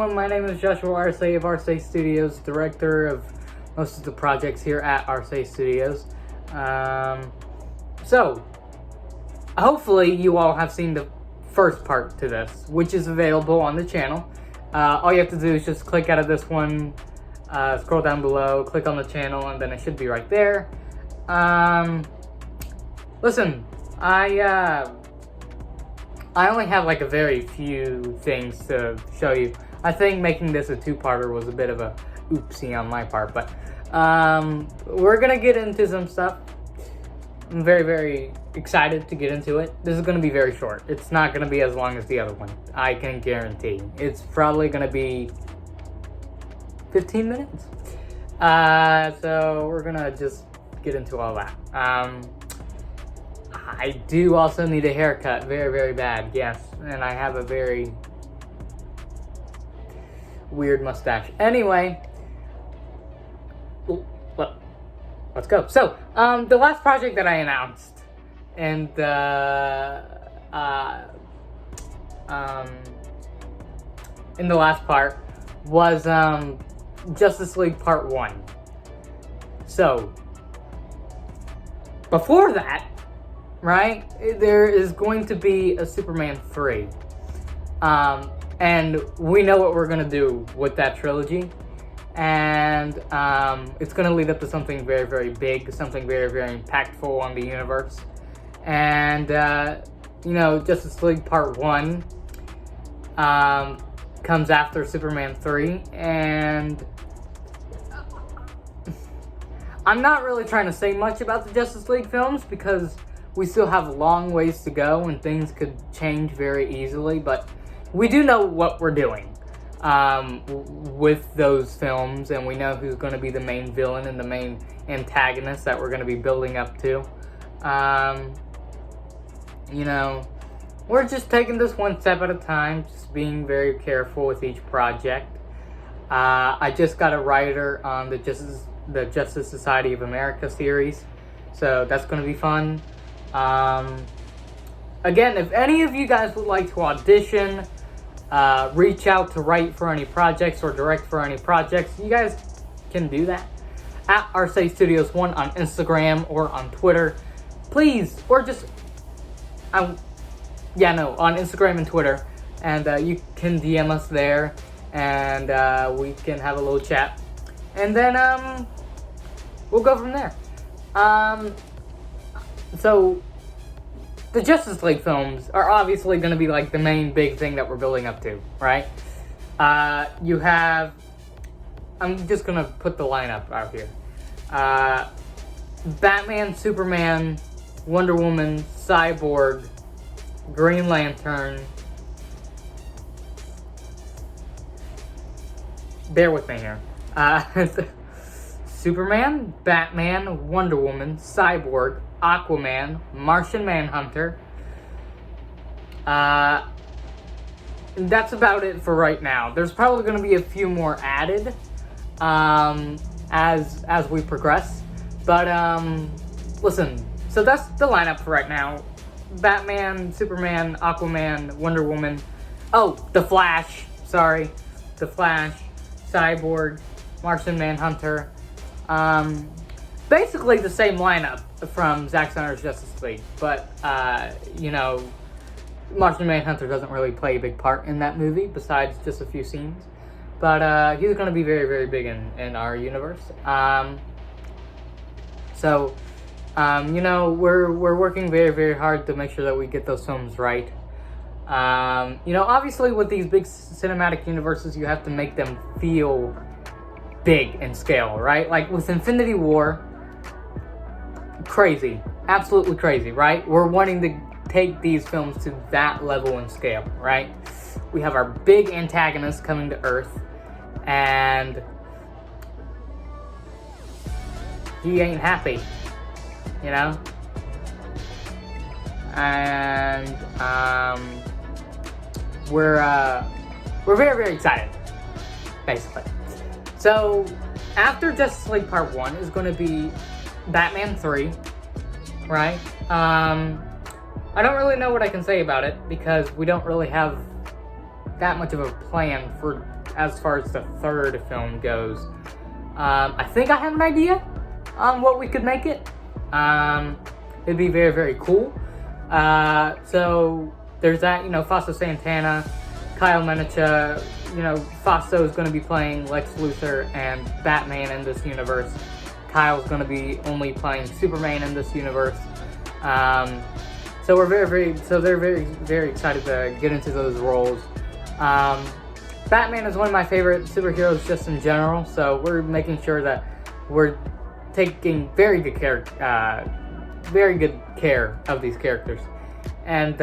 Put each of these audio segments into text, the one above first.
everyone, my name is Joshua Arce of Arce Studios, director of most of the projects here at Arce Studios. So, hopefully you all have seen the first part to this, which is available on the channel. All you have to do is just click out of this one, scroll down below, click on the channel, and then it should be right there. Listen, I only have like a very few things to show you. I think making this a two-parter was a bit of a oopsie on my part, but we're gonna get into some stuff. I'm very, very excited to get into it. This is gonna be very short. It's not gonna be as long as the other one. I can guarantee. It's probably gonna be 15 minutes. So we're gonna just get into all that. I do also need a haircut, very, very bad, yes. And I have a very weird mustache. Anyway, let's go. So, the last project that I announced, and in the last part, was Justice League Part 1. So, before that, right, there is going to be a Superman 3. And we know what we're going to do with that trilogy. And it's going to lead up to something very, very big, something very, very impactful on the universe. And, you know, Justice League Part 1 comes after Superman 3. And I'm not really trying to say much about the Justice League films because we still have a long ways to go and things could change very easily, but we do know what we're doing with those films, and we know who's going to be the main villain and the main antagonist that we're going to be building up to. You know, we're just taking this one step at a time, just being very careful with each project. I just got a writer on the Justice Society of America series, so that's going to be fun. Again, if any of you guys would like to audition, reach out to write for any projects or direct for any projects, you guys can do that at Arce Studios 1 on Instagram or on Twitter. Please, or just, on Instagram and Twitter. And you can DM us there, and we can have a little chat. And then we'll go from there. So, the Justice League films are obviously going to be like the main big thing that we're building up to, right? You have, I'm just going to put the lineup out here. Batman, Superman, Wonder Woman, Cyborg, Green Lantern. Bear with me here. Superman, Batman, Wonder Woman, Cyborg, Aquaman, Martian Manhunter. That's about it for right now. There's probably going to be a few more added as we progress. But listen, so that's the lineup for right now. Batman, Superman, Aquaman, Wonder Woman. Oh, The Flash. Sorry. The Flash, Cyborg, Martian Manhunter. Basically the same lineup from Zack Snyder's Justice League, but, you know, Martian Manhunter doesn't really play a big part in that movie, besides just a few scenes, but, he's gonna be very, very big in our universe. So, you know, we're working very, very hard to make sure that we get those films right. You know, obviously with these big cinematic universes, you have to make them feel big in scale, right? Like with Infinity War, crazy, absolutely crazy, right? We're wanting to take these films to that level in scale, right? We have our big antagonist coming to Earth, and he ain't happy, you know? And we're very, very excited, basically. So, after Justice League Part 1 is going to be Batman 3, right? I don't really know what I can say about it because we don't really have that much of a plan for as far as the third film goes, I think I have an idea on what we could make it. It'd be very, very cool. So there's that, Fausto Santana, Kyle Menicha, Fausto is going to be playing Lex Luthor and Batman in this universe. Kyle's going to be only playing Superman in this universe. So they're very, very excited to get into those roles. Batman is one of my favorite superheroes just in general, so we're making sure that we're taking very good care of these characters. And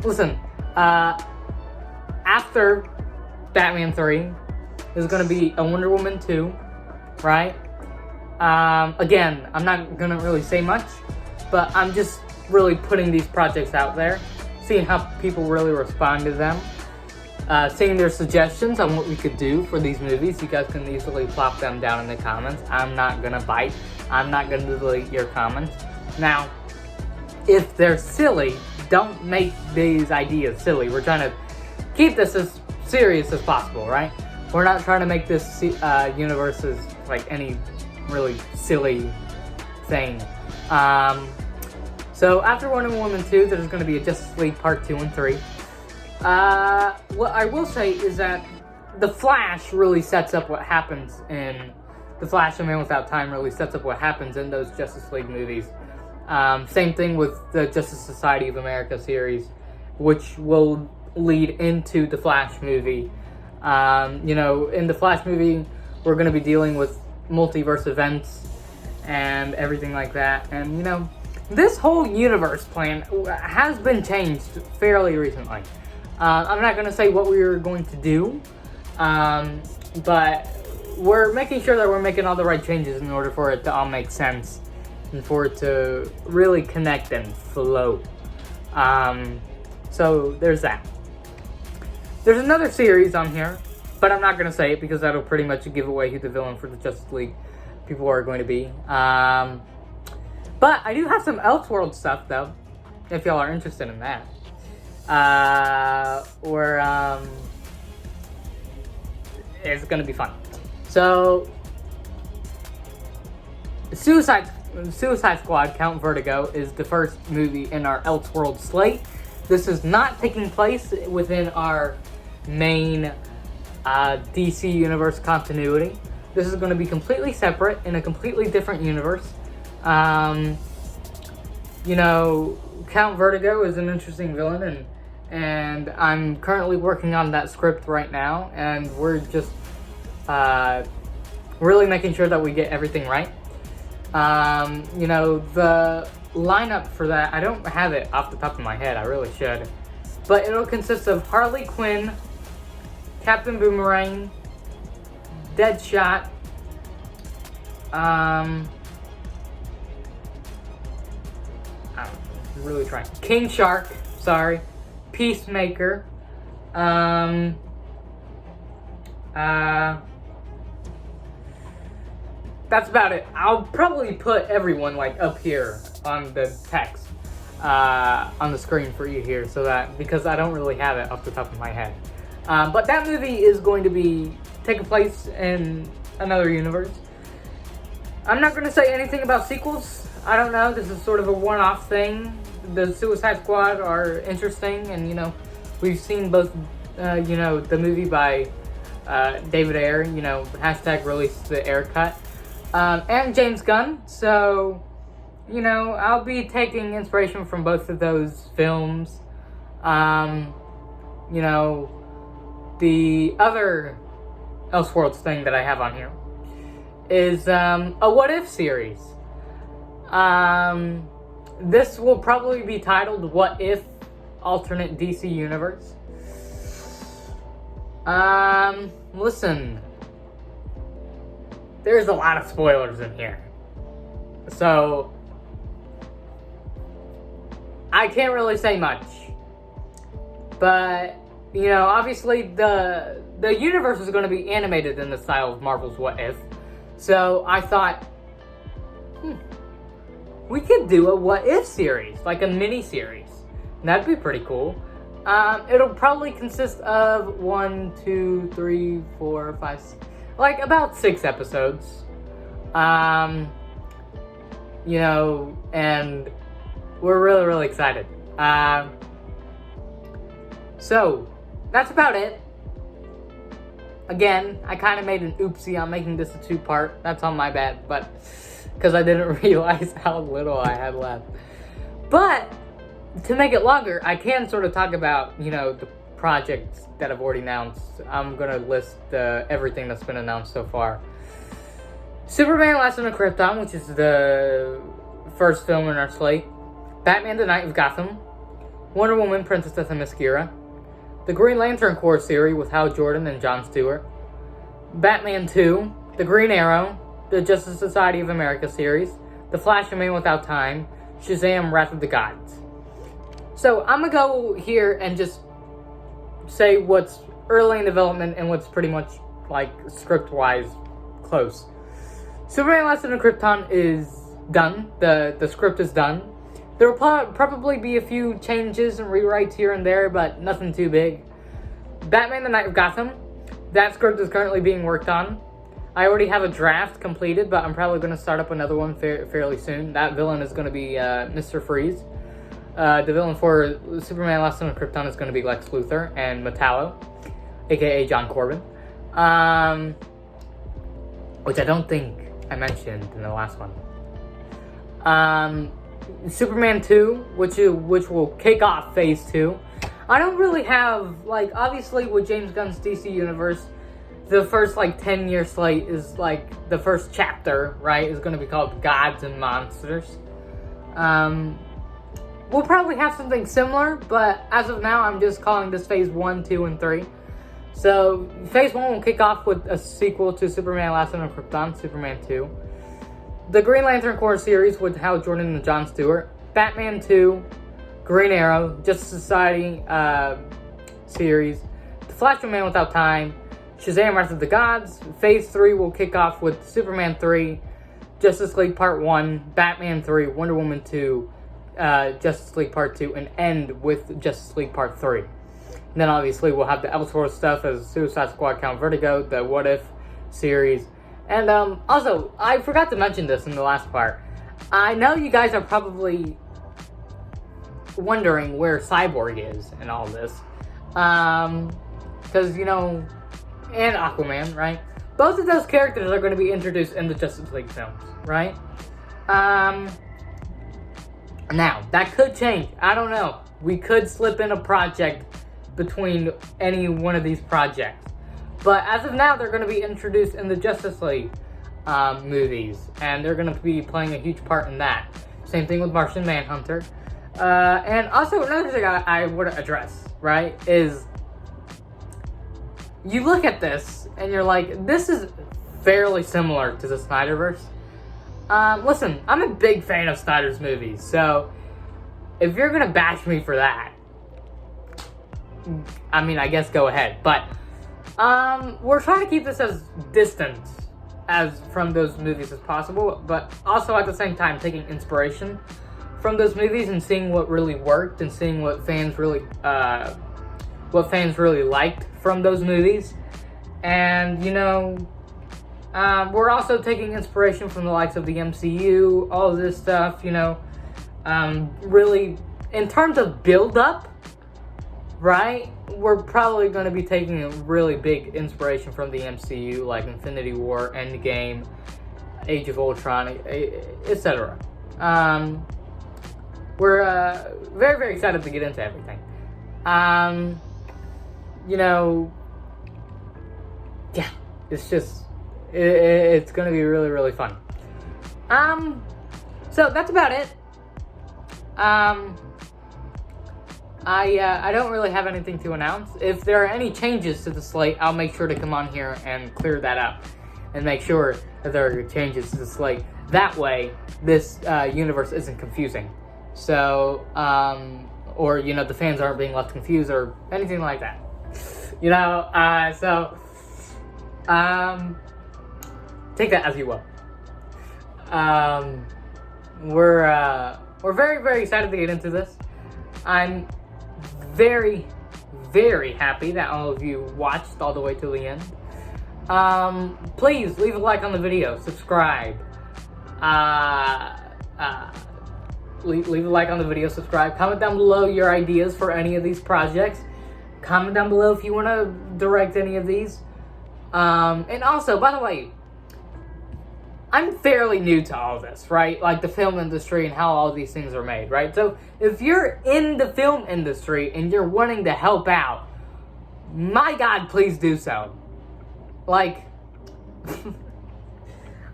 listen, after Batman 3 is going to be a Wonder Woman 2, right? Again, I'm not going to really say much, but I'm just really putting these projects out there, seeing how people really respond to them, seeing their suggestions on what we could do for these movies. You guys can easily plop them down in the comments. I'm not going to bite. I'm not going to delete your comments. Now, if they're silly, don't make these ideas silly. We're trying to keep this as serious as possible, right? We're not trying to make this universe as like any really silly thing. So after Wonder Woman 2, there's going to be a Justice League Part 2 and 3. What I will say is that The Flash really sets up what happens in The Flash and Man Without Time really sets up what happens in those Justice League movies. Same thing with the Justice Society of America series, which will lead into the Flash movie. In the Flash movie, we're going to be dealing with multiverse events and everything like that. And, this whole universe plan has been changed fairly recently. I'm not going to say what we are going to do, but we're making sure that we're making all the right changes in order for it to all make sense and for it to really connect and flow. So there's that. There's another series on here, but I'm not going to say it because that'll pretty much give away who the villain for the Justice League people are going to be. But I do have some Elseworld stuff, though, if y'all are interested in that. It's going to be fun. So, Suicide Squad Count Vertigo is the first movie in our Elseworld slate. This is not taking place within our main DC Universe continuity. This is going to be completely separate in a completely different universe. Count Vertigo is an interesting villain, and I'm currently working on that script right now, and we're just really making sure that we get everything right. The lineup for that, I don't have it off the top of my head, I really should, but it'll consist of Harley Quinn, Captain Boomerang, Deadshot, I'm really trying. King Shark, Peacemaker, that's about it. I'll probably put everyone up here on the text, on the screen for you here, because I don't really have it off the top of my head. But that movie is going to be taking place in another universe. I'm not going to say anything about sequels. I don't know. This is sort of a one-off thing. The Suicide Squad are interesting, and we've seen both. The movie by David Ayer. # release the Ayer cut, and James Gunn. So, I'll be taking inspiration from both of those films. The other Elseworlds thing that I have on here is a What If series. This will probably be titled What If Alternate DC Universe. Listen, there's a lot of spoilers in here, so I can't really say much, but obviously the universe is going to be animated in the style of Marvel's What If. So I thought, we could do a What If series, like a mini series. That'd be pretty cool. It'll probably consist of 1, 2, 3, 4, 5, like about 6 episodes. You know, and we're really, really excited. So that's about it. Again, I kind of made an oopsie on making this a 2-part. That's on my bad, but because I didn't realize how little I had left. But to make it longer, I can sort of talk about, you know, the projects that I've already announced. I'm going to list everything that's been announced so far. Superman Last on Krypton, which is the first film in our slate. Batman the Knight of Gotham. Wonder Woman, Princess of Themyscira. The Green Lantern Corps series with Hal Jordan and Jon Stewart. Batman 2. The Green Arrow. The Justice Society of America series. The Flash, A Man Without Time. Shazam! Wrath of the Gods. So I'm going to go here and just say what's early in development and what's pretty much, like, script-wise close. Superman Last on Krypton is done. The script is done. There will probably be a few changes and rewrites here and there, but nothing too big. Batman the Knight of Gotham. That script is currently being worked on. I already have a draft completed, but I'm probably going to start up another one fairly soon. That villain is going to be Mr. Freeze. The villain for Superman Last on Krypton is going to be Lex Luthor and Metallo, aka John Corbin. Which I don't think I mentioned in the last one. Superman 2, which will kick off Phase 2. I don't really have, like, obviously with James Gunn's DC Universe, the first, like, 10-year slate is, like, the first chapter, right, is going to be called Gods and Monsters. We'll probably have something similar, but as of now, I'm just calling this Phase 1, 2, and 3. So, Phase 1 will kick off with a sequel to Superman Last on Krypton, Superman 2. The Green Lantern Corps series with Hal Jordan and Jon Stewart. Batman 2, Green Arrow, Justice Society series. The Flash, A Man Without Time. Shazam! Wrath of the Gods. Phase 3 will kick off with Superman 3, Justice League Part 1, Batman 3, Wonder Woman 2, Justice League Part 2, and end with Justice League Part 3. And then obviously we'll have the Elseworlds stuff as Suicide Squad, Count Vertigo, the What If series. And also, I forgot to mention this in the last part. I know you guys are probably wondering where Cyborg is in all this. Because, you know, and Aquaman, right? Both of those characters are going to be introduced in the Justice League films, right? Now, that could change. I don't know. We could slip in a project between any one of these projects. But as of now, they're going to be introduced in the Justice League movies. And they're going to be playing a huge part in that. Same thing with Martian Manhunter. And also, another thing I would address, right, is you look at this and you're like, this is fairly similar to the Snyderverse. Listen, I'm a big fan of Snyder's movies, so if you're gonna bash me for that, I mean, I guess go ahead. But we're trying to keep this as distant as from those movies as possible, but also at the same time taking inspiration from those movies and seeing what really worked and seeing what fans really liked from those movies. And, you know, we're also taking inspiration from the likes of the MCU, all of this stuff, you know, really, in terms of build-up, right, we're probably going to be taking a really big inspiration from the MCU, like Infinity War, Endgame, Age of Ultron, etc. We're very, very excited to get into everything. You know, yeah, it's just, it's going to be really, really fun. So that's about it. I don't really have anything to announce. If there are any changes to the slate, I'll make sure to come on here and clear that up and make sure that there are changes to the slate. That way, this universe isn't confusing. So, or, you know, the fans aren't being left confused or anything like that. You know, take that as you will. We're very, very excited to get into this. I'm very, very happy that all of you watched all the way to the end. Please leave a like on the video, subscribe. Leave a like on the video, subscribe. Comment down below your ideas for any of these projects. Comment down below if you want to direct any of these. And also, by the way, I'm fairly new to all this, right? Like the film industry and how all these things are made, right? So if you're in the film industry and you're wanting to help out, my God, please do so. Like,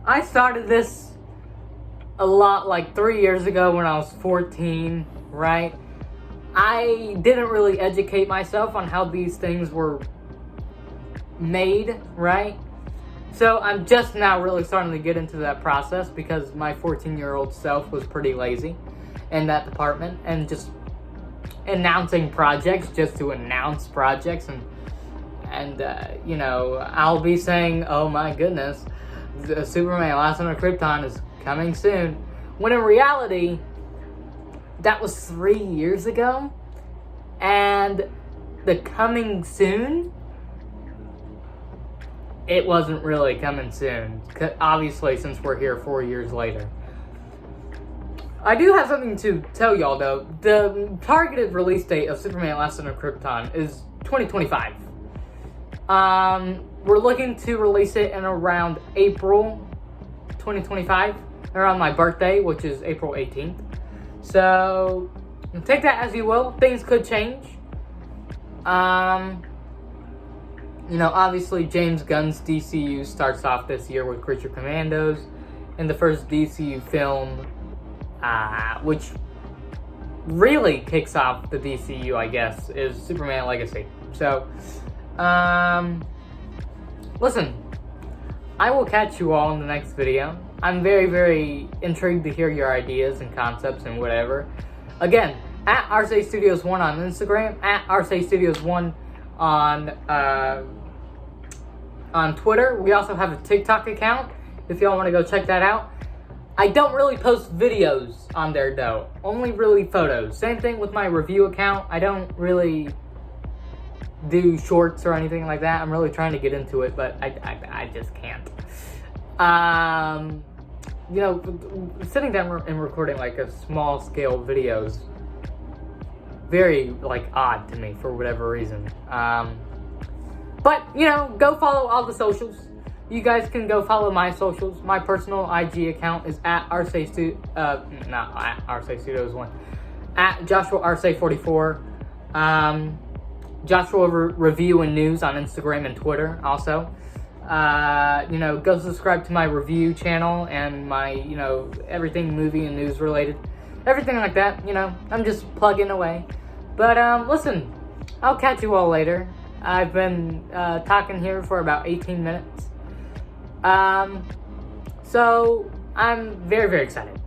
I started this a lot like 3 years ago when I was 14, right? I didn't really educate myself on how these things were made, right? So I'm just now really starting to get into that process because my 14-year-old self was pretty lazy in that department and just announcing projects just to announce projects, and you know, I'll be saying, oh my goodness, the Superman Last Son of Krypton is coming soon, when in reality that was 3 years ago, and the coming soon, it wasn't really coming soon, obviously, since we're here 4 years later. I do have something to tell y'all though. The targeted release date of Superman Last Son of Krypton is 2025. We're looking to release it in around April 2025, around my birthday, which is April 18th. So take that as you will. Things could change. You know, obviously James Gunn's DCU starts off this year with Creature Commandos, and the first DCU film, which really kicks off the DCU, I guess, is Superman Legacy. So, listen, I will catch you all in the next video. I'm very, very intrigued to hear your ideas and concepts and whatever. Again, at Arce Studios 1 on Instagram, at Arce Studios 1 on Twitter. We also have a TikTok account if y'all want to go check that out. I don't really post videos on there though, only really photos. Same thing with my review account. I don't really do shorts or anything like that. I'm really trying to get into it, but I just can't. You know, sitting down and recording like a small scale videos, very like odd to me for whatever reason. But you know, go follow all the socials. You guys can go follow my socials. My personal IG account is at Arce not at Arce Studios 1, at Joshua Arce 44. Joshua Review and News on Instagram and Twitter also. You know, go subscribe to my review channel and my, you know, everything movie and news related. Everything like that, you know, I'm just plugging away. But, listen, I'll catch you all later. I've been talking here for about 18 minutes. So I'm very, very excited.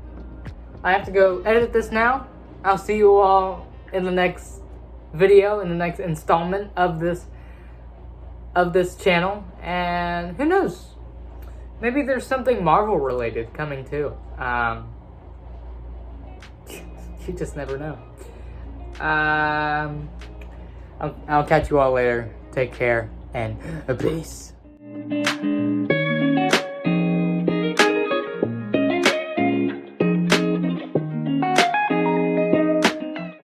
I have to go edit this now. I'll see you all in the next video, in the next installment of this channel, and who knows, maybe there's something Marvel related coming too. You just never know. I'll catch you all later. Take care and peace.